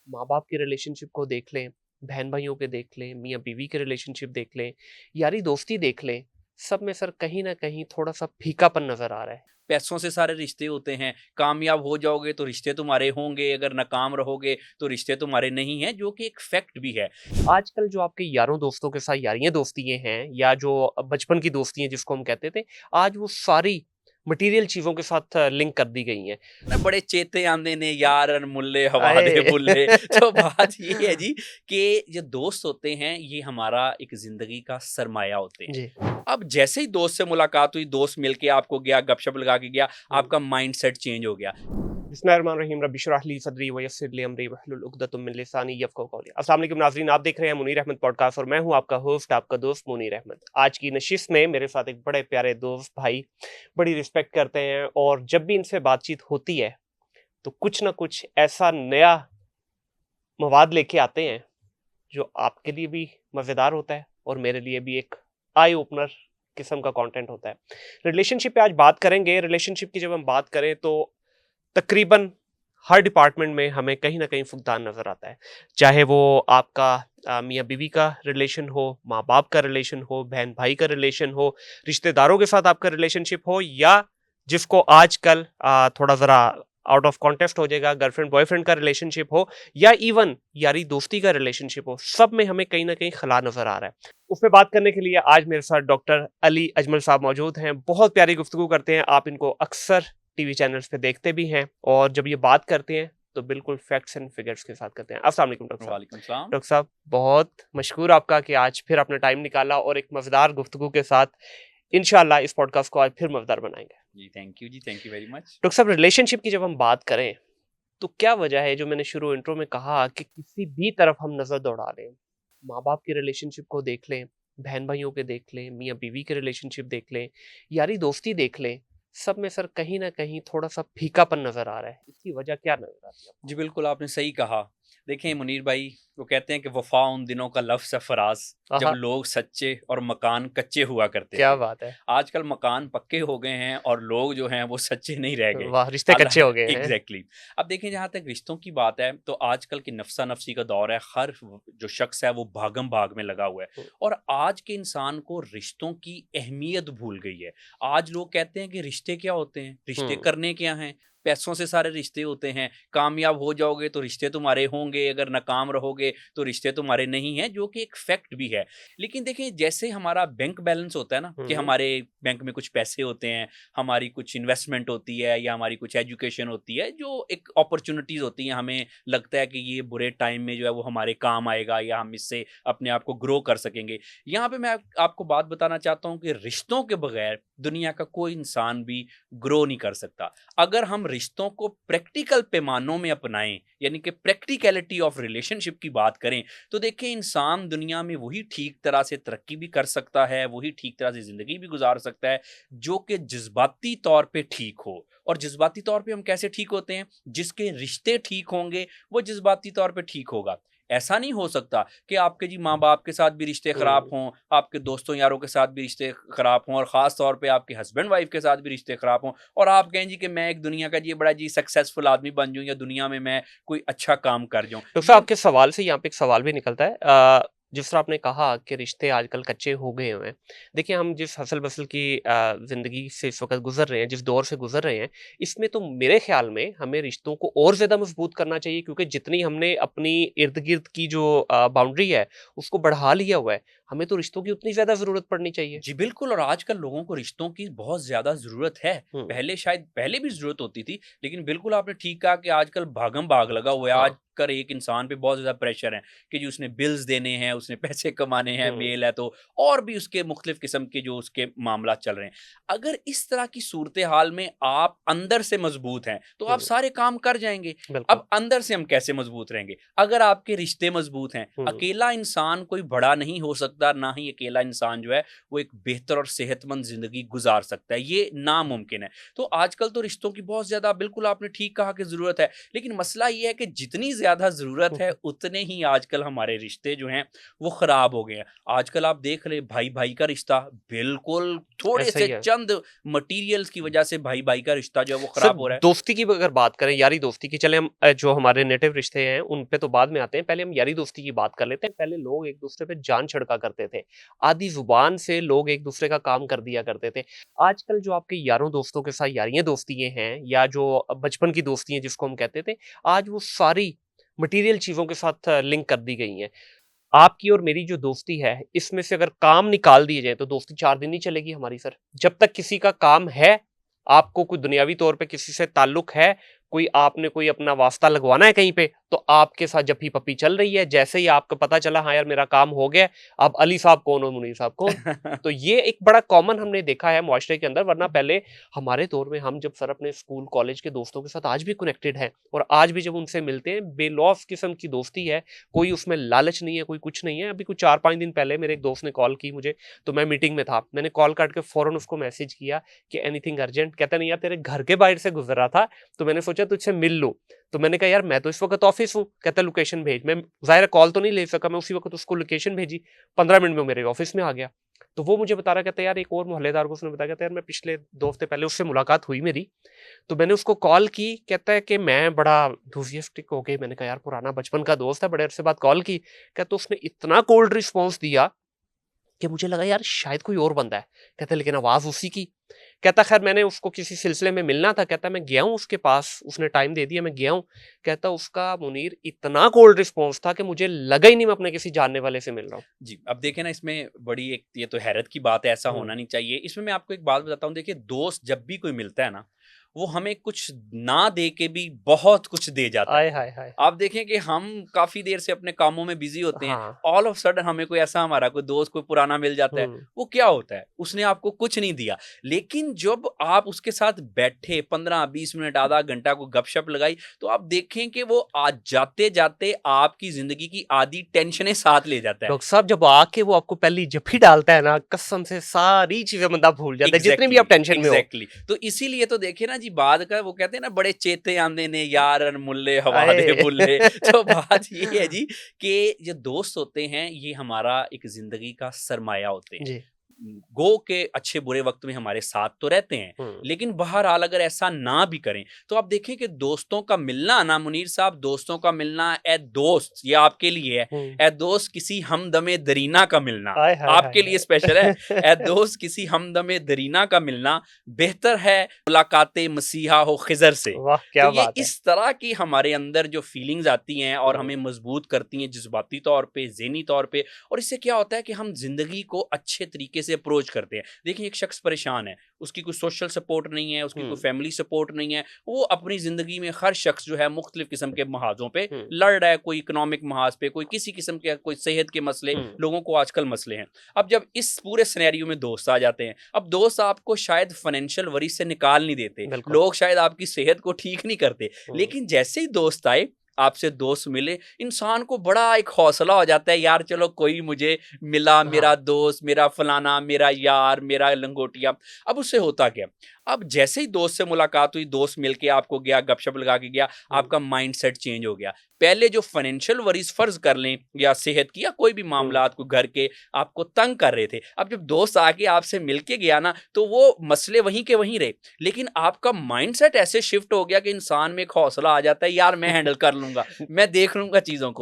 माँ बाप की रिलेशनशिप को देख लें, बहन भाइयों के देख लें, मियाँ बीवी के रिलेशनशिप देख लें, यारी दोस्ती देख लें, सब में सर कहीं ना कहीं थोड़ा सा फीकापन नजर आ रहा है। पैसों से सारे रिश्ते होते हैं। कामयाब हो जाओगे तो रिश्ते तुम्हारे होंगे, अगर नाकाम रहोगे तो रिश्ते तुम्हारे नहीं हैं, जो कि एक फैक्ट भी है। आजकल जो आपके यारों दोस्तों के साथ यारियां दोस्तियां हैं या जो बचपन की दोस्तियां जिसको हम कहते थे, आज वो सारी मटेरियल चीजों के साथ लिंक कर दी गई हैं। ना बड़े चेते आंदे ने यार अनमुल्ले हवा दे आए बुल्ले। तो बात ये है जी कि जो दोस्त होते हैं ये हमारा एक ज़िंदगी का सरमाया होते हैं। जी। अब जैसे ही दोस्त से मुलाकात हुई, दोस्त मिल के आपको गया, गपशप लगा के गया, आपका माइंडसेट चेंज हो गया। बिस्मिल्लाहिर्रहमानिर्रहीम रब्बि इश्रह ली सदरी वयस्सिर ली अमरी वहलुल उक़दतम मिन लिसानी यफ़क़हू क़ौली। अस्सलाम वालेकुम नाज़रीन, आप देख रहे हैं मुनीर अहमद पॉडकास्ट और मैं हूं आपका होस्ट, आपका दोस्त मुनीर अहमद। आज की नशिस्त में मेरे साथ एक बड़े प्यारे दोस्त भाई, बड़ी रिस्पेक्ट करते हैं और जब भी इनसे बातचीत होती है तो कुछ ना कुछ ऐसा नया मवाद लेके आते हैं जो आपके लिए भी मज़ेदार होता है और मेरे लिए भी एक आई ओपनर किस्म का कंटेंट होता है। रिलेशनशिप पे आज बात करेंगे। रिलेशनशिप की जब हम बात करें तो तकरीबन हर डिपार्टमेंट में हमें कहीं ना कहीं फुकदान नज़र आता है। चाहे वो आपका मियाँ बीवी का रिलेशन हो, माँ बाप का रिलेशन हो, बहन भाई का रिलेशन हो, रिश्तेदारों के साथ आपका रिलेशनशिप हो, या जिसको आजकल थोड़ा ज़रा आउट ऑफ कॉन्टेक्स्ट हो जाएगा, गर्लफ्रेंड बॉयफ्रेंड का रिलेशनशिप हो, या इवन यारी दोस्ती का रिलेशनशिप हो, सब में हमें कहीं ना कहीं खला नज़र आ रहा है। उस पर बात करने के लिए आज मेरे साथ डॉक्टर अली अजमल साहब मौजूद हैं। बहुत प्यारी गुफ्तगू करते हैं, आप इनको अक्सर टीवी चैनल्स पे देखते भी हैं और जब ये बात करते हैं तो बिल्कुल फैक्ट्स एंड फिगर्स के साथ करते हैं। अस्सलाम वालेकुम डॉक्टर साहब। वालेकुम सलाम। डॉक्टर साहब, बहुत मशकूर आपका कि आज फिर आपने टाइम निकाला और एक मज़ेदार गुफ्तगू के साथ इंशाल्लाह इस पॉडकास्ट को आज फिर मज़ेदार बनाएंगे। जी थैंक यू जी, thank you very much. Doctor साहब, रिलेशनशिप की जब हम बात करें तो क्या वजह है, जो मैंने शुरू इंट्रो में कहा कि किसी भी तरफ हम नज़र दौड़ा लें, माँ बाप की रिलेशनशिप को देख लें, बहन भाइयों के देख लें, मियाँ बीवी के रिलेशनशिप देख लें, यारी दोस्ती देख लें, सब में सर कहीं ना कहीं थोड़ा सा फीकापन नजर आ रहा है। इसकी वजह क्या नजर आती है आपको? जी बिल्कुल, आपने सही कहा। देखें मुनीर भाई, वो कहते हैं कि वफ़ा उन दिनों का लफ्ज़ है फ़राज़, जब आहा, लोग सच्चे और मकान कच्चे हुआ करते क्या थे। बात है। आजकल मकान पक्के हो गए हैं और लोग जो हैं वो सच्चे नहीं रह गए। वाह, रिश्ते हाला कच्चे हो गए हैं। एग्ज़ैक्टली। अब देखें, जहाँ तक रिश्तों की बात है तो आजकल की नफ़्सा-नफ़्सी का दौर है। हर जो शख़्स है वो भागम-भाग में लगा हुआ है हम्म, और आज के इंसान को रिश्तों की अहमियत भूल गई है। आज लोग कहते हैं कि रिश्ते क्या होते हैं? रिश्ते हम्म, करने क्या हैं? पैसों से सारे रिश्ते होते हैं। कामयाब हो जाओगे तो रिश्ते तुम्हारे होंगे, अगर नाकाम रहोगे तो रिश्ते तुम्हारे नहीं हैं, जो कि एक फैक्ट भी है। लेकिन देखिए, जैसे हमारा बैंक बैलेंस होता है ना, कि हम्म, हमारे बैंक में कुछ पैसे होते हैं, हमारी कुछ इन्वेस्टमेंट होती है या हमारी कुछ एजुकेशन होती है, जो एक अपॉर्चुनिटीज़ होती हैं, हमें लगता है कि ये बुरे टाइम में जो है वो हमारे काम आएगा या हम इससे अपने आप को ग्रो कर सकेंगे। यहाँ पे मैं आपको बात बताना चाहता हूँ कि रिश्तों के बगैर दुनिया का कोई इंसान भी ग्रो नहीं कर सकता। अगर हम रिश्तों को प्रैक्टिकल पैमानों में अपनाएं, यानी कि प्रैक्टिकलिटी ऑफ रिलेशनशिप की बात करें, तो देखिए इंसान दुनिया में वही ठीक तरह से तरक्की भी कर सकता है, वही ठीक तरह से ज़िंदगी भी गुजार सकता है, जो कि जज़्बाती तौर पे ठीक हो। और जज़्बाती तौर पे हम कैसे ठीक होते हैं? जिसके रिश्ते ठीक होंगे, वो जज़्बाती तौर पे ठीक होगा। ऐसा नहीं हो सकता कि आपके जी माँ-बाप के साथ भी रिश्ते खराब हम्म। हों, आपके दोस्तों यारों के साथ भी रिश्ते खराब हों और ख़ास तौर पे आपके हस्बैंड वाइफ के साथ भी रिश्ते खराब हों, और आप कहें जी कि मैं एक दुनिया का जी बड़ा जी सक्सेसफुल आदमी बन जाऊँ या दुनिया में मैं कोई अच्छा काम कर जाऊँ। डॉक्टर साहब, ये आपके सवाल से यहाँ पे एक सवाल भी निकलता है। जिस तरह आपने कहा कि रिश्ते आजकल कच्चे हो गए हुए हैं। देखिए, हम जिस हसल-बसल की ज़िंदगी से इस वक़्त गुज़र रहे हैं, जिस दौर से गुज़र रहे हैं, इसमें तो मेरे ख़्याल में हमें रिश्तों को और ज़्यादा मज़बूत करना चाहिए, क्योंकि जितनी हमने अपनी इर्द-गिर्द की जो बाउंड्री है, उसको बढ़ा लिया हुआ है, हमें तो रिश्तों की उतनी ज़्यादा ज़रूरत पड़नी चाहिए। जी बिल्कुल, और आजकल लोगों को रिश्तों की बहुत ज़्यादा ज़रूरत है। हुँ, पहले शायद पहले भी ज़रूरत होती थी, लेकिन बिल्कुल आपने ठीक कहा कि आजकल भागम-भाग लगा हुआ है। हाँ। आजकल एक इंसान पे बहुत ज़्यादा प्रेशर है कि जी उसने बिल्स देने हैं, उसने पैसे कमाने हैं, हुँ, मेल है तो, और भी उसके मुख्तलिफ़ किस्म के जो उसके मामला चल रहे हैं। अगर इस तरह की सूरत-ए-हाल में आप अंदर से मज़बूत हैं, तो आप हुँ, सारे काम कर जाएँगे। बिल्कुल। अब अंदर से हम कैसे मज़बूत रहेंगे? अगर आपके रिश्ते मज़बूत हैं, हुँ, अकेला इंसान कोई बड़ा नहीं हो सकता, ना ही अकेला इंसान जो है वो एक बेहतर और सेहतमंद जिंदगी गुजार सकता है, ये नामुमकिन है। तो आजकल तो रिश्तों की बहुत ज्यादा, बिल्कुल आपने ठीक कहा कि जरूरत है, लेकिन मसला ये है कि जितनी ज्यादा जरूरत है उतने ही आजकल हमारे रिश्ते जो हैं वो खराब हो गए हैं। आजकल आप देख ले, भाई भाई का रिश्ता बिल्कुल थोड़े ऐसा से ही है चंद मटेरियल्स की वजह से भाई भाई का रिश्ता जो है वो सर। खराब हो रहा है। दोस्ती की अगर बात करें, यारी दोस्ती की, चले हम जो हमारे नेटिव रिश्ते हैं उन पे तो बाद में आते हैं, पहले हम यारी दोस्ती की बात कर लेते हैं। पहले लोग एक दूसरे पे जान छिड़का करते थे, आधी जुबान से लोग एक दूसरे का काम कर दिया करते थे। आजकल जो आपके यारों दोस्तों के साथ यारियां दोस्तियां हैं, या जो बचपन की दोस्ती हैं जिसको हम कहते थे, आज वो सारी मटेरियल चीजों के साथ लिंक कर दी गई हैं। आपकी और मेरी जो दोस्ती है, इसमें से अगर काम निकाल दिए जाए तो दोस्ती 4 दिन नहीं चलेगी हमारी सर। जब तक किसी का काम है, आपको कोई दुनियावी तौर पे किसी से ताल्लुक है, कोई आपने कोई अपना वास्ता लगवाना है कहीं पे, तो आपके साथ जप्पी पप्पी चल रही है। जैसे ही आपको पता चला हाँ यार मेरा काम हो गया, अब अली साहब कौन और मुनीर साहब कौन। तो ये एक बड़ा कॉमन हमने देखा है मुआशरे के अंदर। वरना पहले हमारे दौर में हम जब सर अपने स्कूल कॉलेज के दोस्तों के साथ आज भी कनेक्टेड हैं, और आज भी जब उनसे मिलते हैं बेलौफ किस्म की दोस्ती है, कोई उसमें लालच नहीं है, कोई कुछ नहीं है। अभी कुछ 4-5 दिन पहले मेरे एक दोस्त ने कॉल की मुझे, तो मैं मीटिंग में था, मैंने कॉल काट के फौरन उसको मैसेज किया कि एनीथिंग अर्जेंट। कहता नहीं यार तेरे घर के बाहर से गुजर रहा था, तो मैंने सोचा तुझसे मिल लूं। तो मैंने कहा यार मैं तो इस वक्त ऑफिस हूँ। कहता लोकेशन भेज। मैं जाहिर कॉल तो नहीं ले सका, मैं उसी वक्त उसको लोकेशन भेजी, 15 मिनट में मेरे ऑफिस में आ गया। तो वो मुझे बता रहा, कहता यार एक और मोहल्लेदार को उसने बताया, कहता यार मैं पिछले 2 हफ्ते पहले उससे मुलाकात हुई मेरी, तो मैंने उसको कॉल की। कहता है कि मैं बड़ा एंथुसियास्टिक हो गई। मैंने कहा यार पुराना बचपन का दोस्त है, बड़े अरसे बाद कॉल की। कहता तो उसने इतना कोल्ड रिस्पॉन्स दिया कि मुझे लगा यार शायद कोई और बंदा है। कहता लेकिन आवाज उसी की। कहता खैर मैंने उसको किसी सिलसिले में मिलना था, कहता मैं गया हूँ उसके पास, उसने टाइम दे दिया, मैं गया हूँ। कहता उसका मुनीर इतना कोल्ड रिस्पॉन्स था कि मुझे लगा ही नहीं मैं अपने किसी जानने वाले से मिल रहा हूँ। जी, अब देखें ना, इसमें बड़ी एक ये तो हैरत की बात है, ऐसा होना नहीं चाहिए। इसमें मैं आपको एक बात बताता हूँ, देखिए दोस्त जब भी कोई मिलता है ना, वो हमें कुछ ना दे के भी बहुत कुछ दे जाता है। आय हाय हाय। आप देखें कि हम काफी देर से अपने कामों में बिजी होते हैं, हाँ। ऑल ऑफ सडन हमें कोई ऐसा हमारा कोई दोस्त कोई पुराना मिल जाता है। वो क्या होता है, उसने आपको कुछ नहीं दिया, लेकिन जब आप उसके साथ बैठे 15-20 मिनट आधा घंटा को गपशप लगाई, तो आप देखें कि वो आज जाते जाते आपकी जिंदगी की आधी टेंशनें साथ ले जाता है। डॉक्टर साहब जब आके वो आपको पहली जफ्फी डालता है ना, कसम से सारी चीजें बंदा भूल जाता है, जितने भी आप टेंशन में हो। तो इसीलिए तो देखिए ना जी, बाद का वो कहते हैं ना, बड़े चेते आंदे ने यार मुल्ले हवा आए। दे बुल्ले। तो बात ये है जी कि जो दोस्त होते हैं ये हमारा एक जिंदगी का सरमाया होते हैं। जी। गो के अच्छे बुरे वक्त में हमारे साथ तो रहते हैं, लेकिन बहरहाल अगर ऐसा ना भी करें, तो आप देखें कि दोस्तों का मिलना ना मुनीर साहब, दोस्तों का मिलना ए दोस्त, ये आपके लिए है, ए दोस्त किसी हमदमे दरीना का मिलना आय हाय आपके हाय लिए स्पेशल है। ए दोस्त किसी हमदमे दरीना का मिलना बेहतर है मुलाकाते मसीहा हो खिजर से। वाह क्या तो ये बात है। इस तरह की हमारे अंदर जो फीलिंग्स आती हैं और हमें मजबूत करती हैं जज्बाती तौर पे, ज़हनी तौर पे, और इससे क्या होता है कि हम जिंदगी को अच्छे तरीके से अप्रोच करते हैं। देखिए एक शख्स परेशान है, उसकी कोई सोशल सपोर्ट नहीं है, उसकी कोई फैमिली सपोर्ट नहीं है, वो अपनी जिंदगी में हर शख्स जो है मुख्तलिफ किस्म के महाजों पे लड़ रहा है, कोई इकोनॉमिक महाज पे, कोई किसी किस्म के, कोई सेहत के मसले, लोगों को आजकल मसले हैं। अब जब इस पूरे सिनेरियो में दोस्त आ जाते हैं, अब दोस्त आपको शायद फाइनेंशियल वरी से निकाल नहीं देते, लोग शायद आपकी सेहत को ठीक नहीं करते, लेकिन जैसे ही दोस्त आए, आपसे दोस्त मिले, इंसान को बड़ा एक हौसला हो जाता है, यार चलो कोई मुझे मिला, मेरा दोस्त, मेरा फलाना, मेरा यार, मेरा लंगोटिया। अब उससे होता क्या, अब जैसे ही दोस्त से मुलाकात हुई, दोस्त मिलके आपको गया, गपशप लगा के गया, आपका माइंडसेट चेंज हो गया। पहले जो फाइनेंशियल वरीज फर्ज कर लें या सेहत की या कोई भी मामला को घर के आपको तंग कर रहे थे, अब जब दोस्त आके आपसे मिलके गया ना, तो वो मसले वहीं के वहीं रहे, लेकिन आपका माइंडसेट ऐसे शिफ्ट हो गया कि इंसान में एक हौसला आ जाता है, यार मैं हैंडल कर लूंगा, मैं देख लूंगा चीजों को।